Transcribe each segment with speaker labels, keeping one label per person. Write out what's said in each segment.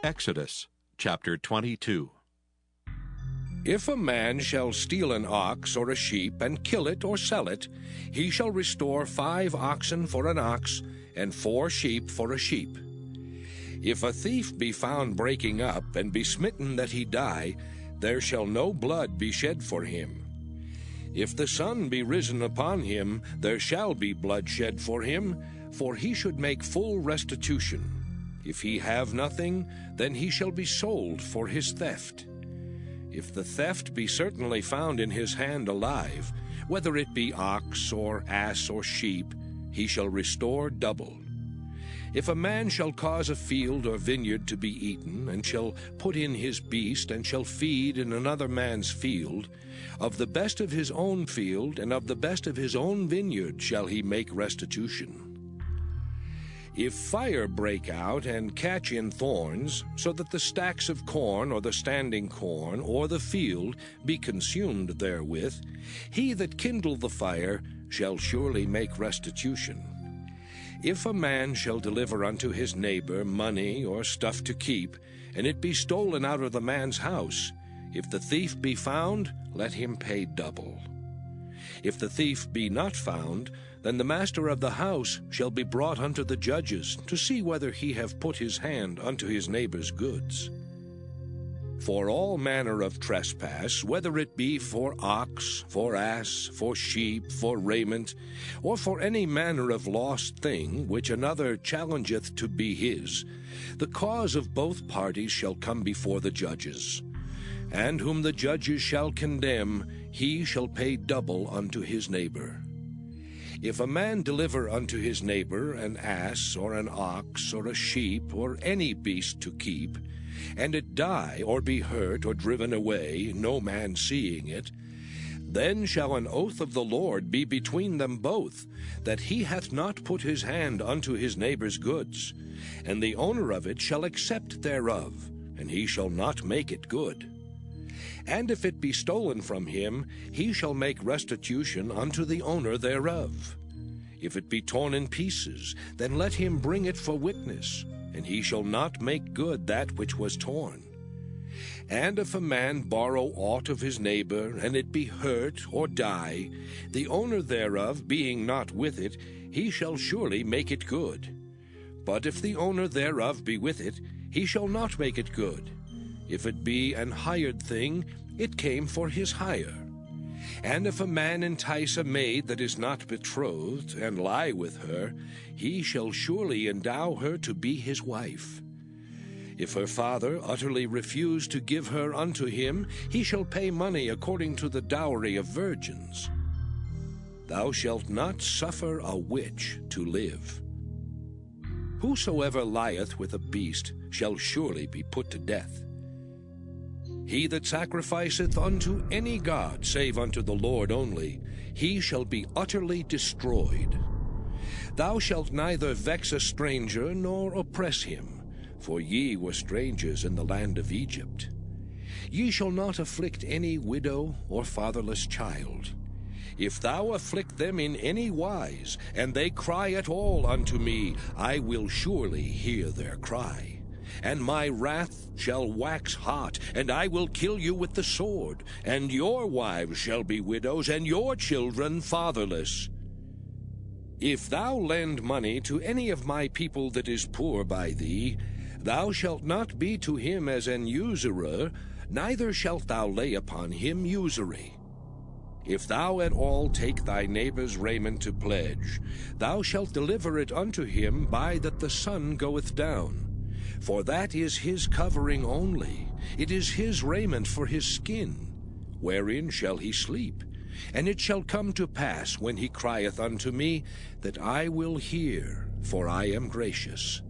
Speaker 1: Exodus chapter 22.
Speaker 2: If a man shall steal an ox or a sheep, and kill it or sell it, he shall restore 5 oxen for an ox, and 4 sheep for a sheep. If a thief be found breaking up, and be smitten that he die, there shall no blood be shed for him. If the sun be risen upon him, there shall be blood shed for him, for he should make full restitution. If he have nothing, then he shall be sold for his theft. If the theft be certainly found in his hand alive, whether it be ox or ass or sheep, he shall restore double. If a man shall cause a field or vineyard to be eaten, and shall put in his beast, and shall feed in another man's field, of the best of his own field and of the best of his own vineyard shall he make restitution. If fire break out and catch in thorns, so that the stacks of corn or the standing corn or the field be consumed therewith, he that kindled the fire shall surely make restitution. If a man shall deliver unto his neighbor money or stuff to keep, and it be stolen out of the man's house, if the thief be found, let him pay double. If the thief be not found, then the master of the house shall be brought unto the judges, to see whether he have put his hand unto his neighbor's goods. For all manner of trespass, whether it be for ox, for ass, for sheep, for raiment, or for any manner of lost thing which another challengeth to be his, the cause of both parties shall come before the judges. And whom the judges shall condemn, he shall pay double unto his neighbor. If a man deliver unto his neighbor an ass or an ox or a sheep or any beast to keep, and it die or be hurt or driven away, no man seeing it, then shall an oath of the Lord be between them both, that he hath not put his hand unto his neighbor's goods, and the owner of it shall accept thereof, and he shall not make it good. And if it be stolen from him, he shall make restitution unto the owner thereof. If it be torn in pieces, then let him bring it for witness, and he shall not make good that which was torn. And if a man borrow aught of his neighbor, and it be hurt or die, the owner thereof being not with it, he shall surely make it good. But if the owner thereof be with it, he shall not make it good. If it be an hired thing, it came for his hire. And if a man entice a maid that is not betrothed, and lie with her, he shall surely endow her to be his wife. If her father utterly refuse to give her unto him, he shall pay money according to the dowry of virgins. Thou shalt not suffer a witch to live. Whosoever lieth with a beast shall surely be put to death. He that sacrificeth unto any god save unto the Lord only, he shall be utterly destroyed. Thou shalt neither vex a stranger nor oppress him, for ye were strangers in the land of Egypt. Ye shall not afflict any widow or fatherless child. If thou afflict them in any wise, and they cry at all unto me, I will surely hear their cry. And my wrath shall wax hot, and I will kill you with the sword, and your wives shall be widows, and your children fatherless. If thou lend money to any of my people that is poor by thee, thou shalt not be to him as an usurer, neither shalt thou lay upon him usury. If thou at all take thy neighbor's raiment to pledge, thou shalt deliver it unto him by that the sun goeth down. For that is his covering only, it is his raiment for his skin. Wherein shall he sleep? And it shall come to pass, when he crieth unto me, that I will hear, for I am gracious.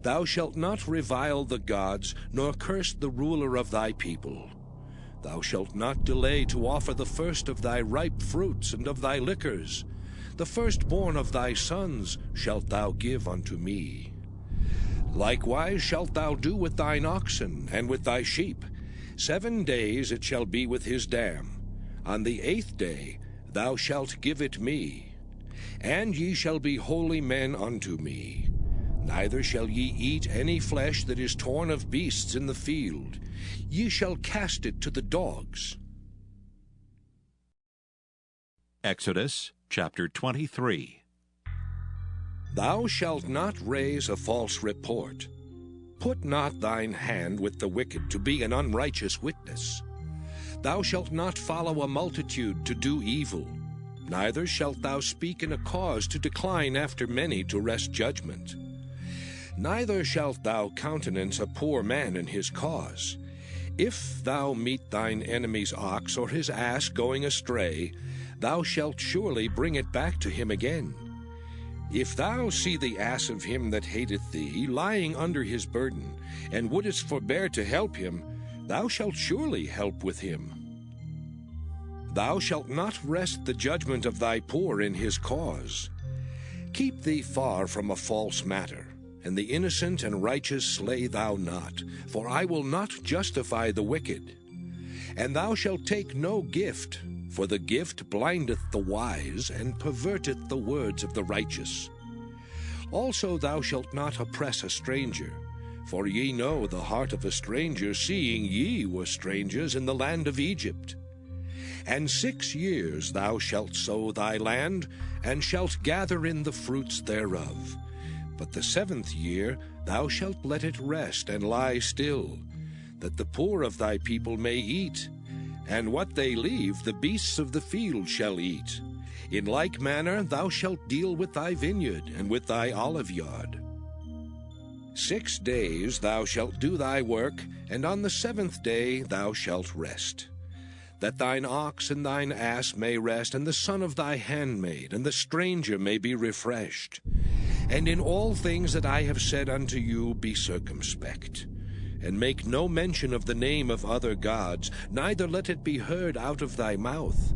Speaker 2: Thou shalt not revile the gods, nor curse the ruler of thy people. Thou shalt not delay to offer the first of thy ripe fruits and of thy liquors. The firstborn of thy sons shalt thou give unto me. Likewise shalt thou do with thine oxen and with thy sheep. 7 days it shall be with his dam. On the 8th day thou shalt give it me. And ye shall be holy men unto me. Neither shall ye eat any flesh that is torn of beasts in the field. Ye shall cast it to the dogs.
Speaker 1: Exodus chapter 23.
Speaker 2: Thou shalt not raise a false report. Put not thine hand with the wicked to be an unrighteous witness. Thou shalt not follow a multitude to do evil, neither shalt thou speak in a cause to decline after many to wrest judgment. Neither shalt thou countenance a poor man in his cause. If thou meet thine enemy's ox or his ass going astray, thou shalt surely bring it back to him again. If thou see the ass of him that hateth thee lying under his burden, and wouldest forbear to help him, thou shalt surely help with him. Thou shalt not wrest the judgment of thy poor in his cause. Keep thee far from a false matter, and the innocent and righteous slay thou not, for I will not justify the wicked. And thou shalt take no gift, for the gift blindeth the wise, and perverteth the words of the righteous. Also thou shalt not oppress a stranger, for ye know the heart of a stranger, seeing ye were strangers in the land of Egypt. And 6 years thou shalt sow thy land, and shalt gather in the fruits thereof. But the 7th year thou shalt let it rest and lie still, that the poor of thy people may eat, and what they leave the beasts of the field shall eat. In like manner thou shalt deal with thy vineyard and with thy oliveyard. 6 days thou shalt do thy work, and on the 7th day thou shalt rest. That thine ox and thine ass may rest, and the son of thy handmaid, and the stranger may be refreshed. And in all things that I have said unto you be circumspect. And make no mention of the name of other gods, neither let it be heard out of thy mouth.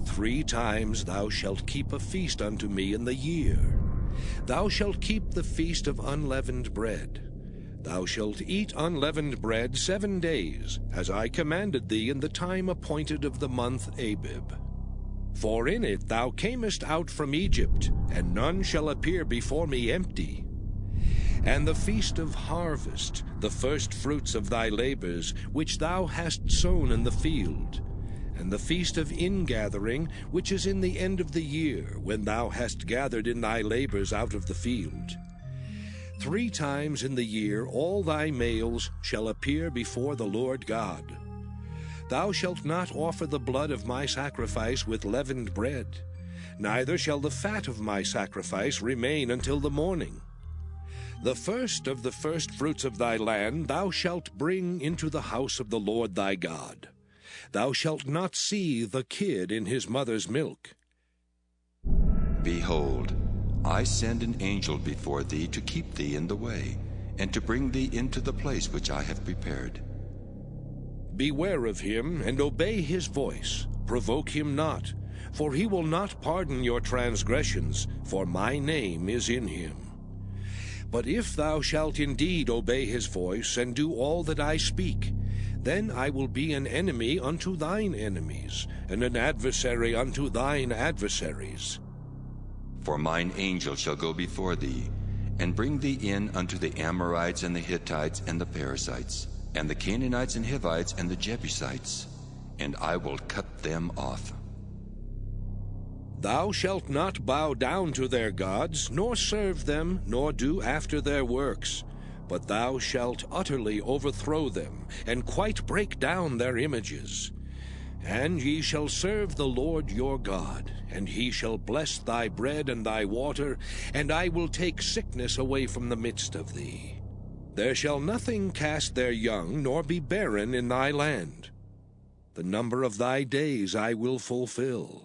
Speaker 2: 3 times thou shalt keep a feast unto me in the year. Thou shalt keep the feast of unleavened bread. Thou shalt eat unleavened bread 7 days, as I commanded thee in the time appointed of the month Abib. For in it thou camest out from Egypt, and none shall appear before me empty. And the feast of harvest, the first fruits of thy labors, which thou hast sown in the field, and the feast of ingathering, which is in the end of the year, when thou hast gathered in thy labors out of the field. 3 times in the year all thy males shall appear before the Lord God. Thou shalt not offer the blood of my sacrifice with leavened bread, neither shall the fat of my sacrifice remain until the morning. The first of the first fruits of thy land thou shalt bring into the house of the Lord thy God. Thou shalt not see the kid in his mother's milk.
Speaker 3: Behold, I send an angel before thee to keep thee in the way, and to bring thee into the place which I have prepared.
Speaker 2: Beware of him, and obey his voice. Provoke him not, for he will not pardon your transgressions, for my name is in him. But if thou shalt indeed obey his voice, and do all that I speak, then I will be an enemy unto thine enemies, and an adversary unto thine adversaries.
Speaker 3: For mine angel shall go before thee, and bring thee in unto the Amorites and the Hittites and the Perizzites, and the Canaanites and Hivites and the Jebusites, and I will cut them off.
Speaker 2: Thou shalt not bow down to their gods, nor serve them, nor do after their works, but thou shalt utterly overthrow them, and quite break down their images. And ye shall serve the Lord your God, and he shall bless thy bread and thy water, and I will take sickness away from the midst of thee. There shall nothing cast their young, nor be barren in thy land. The number of thy days I will fulfill.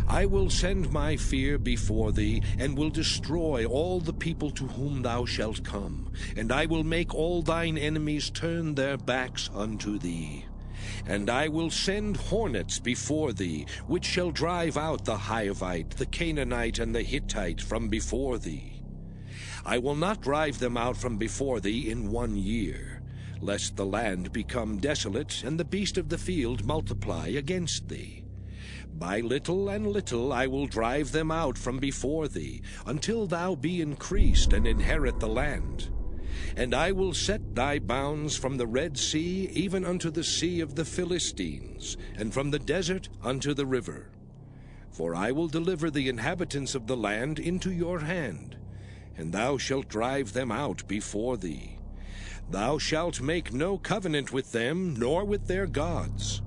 Speaker 2: I will send my fear before thee, and will destroy all the people to whom thou shalt come, and I will make all thine enemies turn their backs unto thee. And I will send hornets before thee, which shall drive out the Hivite, the Canaanite, and the Hittite from before thee. I will not drive them out from before thee in 1 year, lest the land become desolate, and the beast of the field multiply against thee. By little and little I will drive them out from before thee, until thou be increased and inherit the land. And I will set thy bounds from the Red Sea even unto the sea of the Philistines, and from the desert unto the river. For I will deliver the inhabitants of the land into your hand, and thou shalt drive them out before thee. Thou shalt make no covenant with them, nor with their gods.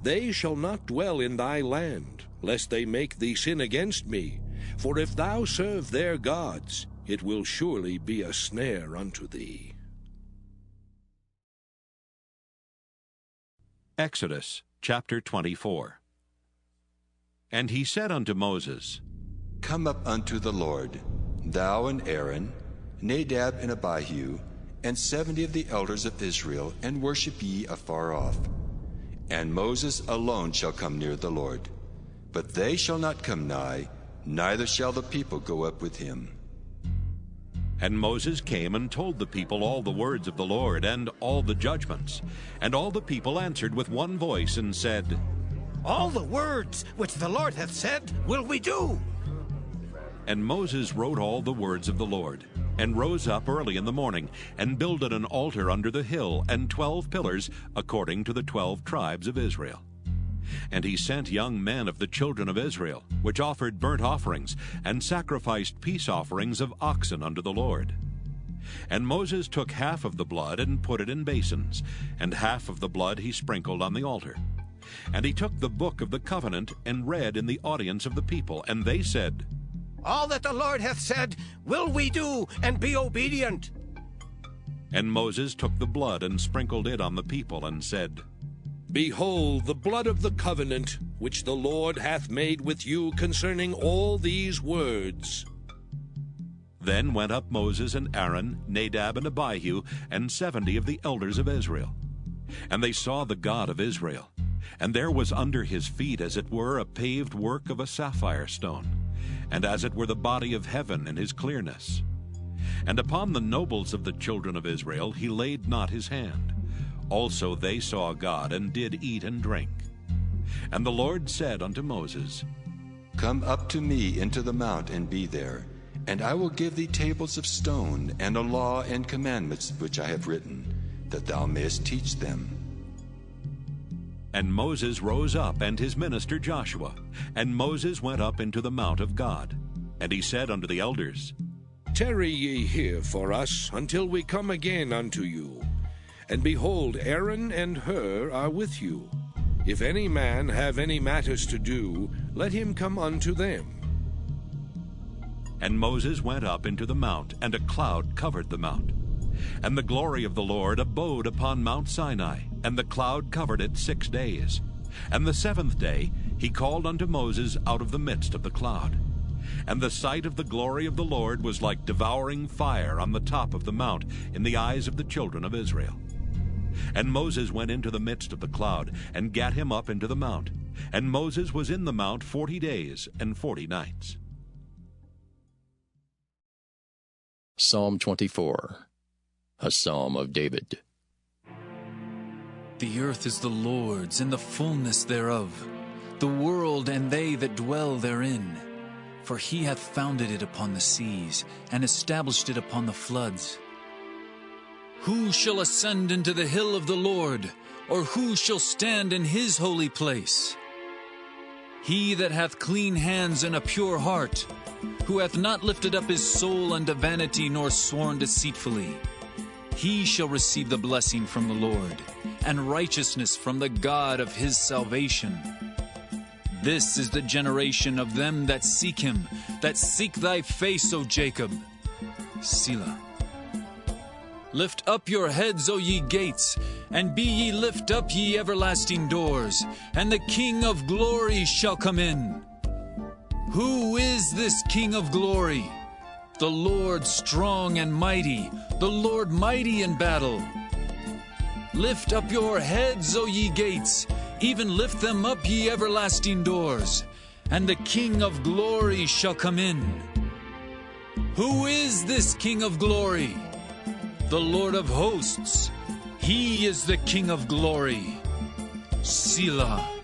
Speaker 2: They shall not dwell in thy land, lest they make thee sin against me. For if thou serve their gods, it will surely be a snare unto thee.
Speaker 1: Exodus chapter 24. And he said unto Moses,
Speaker 3: Come up unto the Lord, thou and Aaron, Nadab and Abihu, and 70 of the elders of Israel, and worship ye afar off. And Moses alone shall come near the Lord. But they shall not come nigh, neither shall the people go up with him.
Speaker 1: And Moses came and told the people all the words of the Lord, and all the judgments. And all the people answered with one voice, and said,
Speaker 4: All the words which the Lord hath said will we do.
Speaker 1: And Moses wrote all the words of the Lord, and rose up early in the morning, and builded an altar under the hill, and 12 pillars, according to the 12 tribes of Israel. And he sent young men of the children of Israel, which offered burnt offerings, and sacrificed peace offerings of oxen unto the Lord. And Moses took half of the blood, and put it in basins, and half of the blood he sprinkled on the altar. And he took the book of the covenant, and read in the audience of the people, and they said,
Speaker 4: All that the Lord hath said will we do, and be obedient.
Speaker 1: And Moses took the blood, and sprinkled it on the people, and said,
Speaker 2: Behold the blood of the covenant, which the Lord hath made with you concerning all these words.
Speaker 1: Then went up Moses and Aaron, Nadab and Abihu, and 70 of the elders of Israel. And they saw the God of Israel. And there was under his feet, as it were, a paved work of a sapphire stone, and as it were the body of heaven in his clearness. And upon the nobles of the children of Israel he laid not his hand. Also they saw God, and did eat and drink. And the Lord said unto Moses,
Speaker 3: Come up to me into the mount, and be there, and I will give thee tables of stone, and a law and commandments which I have written, that thou mayest teach them.
Speaker 1: And Moses rose up, and his minister Joshua. And Moses went up into the mount of God. And he said unto the elders,
Speaker 2: Tarry ye here for us, until we come again unto you. And behold, Aaron and Hur are with you. If any man have any matters to do, let him come unto them.
Speaker 1: And Moses went up into the mount, and a cloud covered the mount. And the glory of the Lord abode upon Mount Sinai, and the cloud covered it 6 days. And the 7th day he called unto Moses out of the midst of the cloud. And the sight of the glory of the Lord was like devouring fire on the top of the mount in the eyes of the children of Israel. And Moses went into the midst of the cloud, and gat him up into the mount. And Moses was in the mount 40 days and 40 nights.
Speaker 5: Psalm 24, a psalm of David.
Speaker 6: The earth is the Lord's, and the fulness thereof, the world and they that dwell therein. For he hath founded it upon the seas, and established it upon the floods. Who shall ascend into the hill of the Lord, or who shall stand in his holy place? He that hath clean hands and a pure heart, who hath not lifted up his soul unto vanity, nor sworn deceitfully. He shall receive the blessing from the Lord, and righteousness from the God of his salvation. This is the generation of them that seek him, that seek thy face, O Jacob. Selah. Lift up your heads, O ye gates, and be ye lift up, ye everlasting doors, and the King of glory shall come in. Who is this King of glory? The Lord strong and mighty, the Lord mighty in battle. Lift up your heads, O ye gates, even lift them up, ye everlasting doors, and the King of glory shall come in. Who is this King of glory? The Lord of hosts, he is the King of glory. Selah.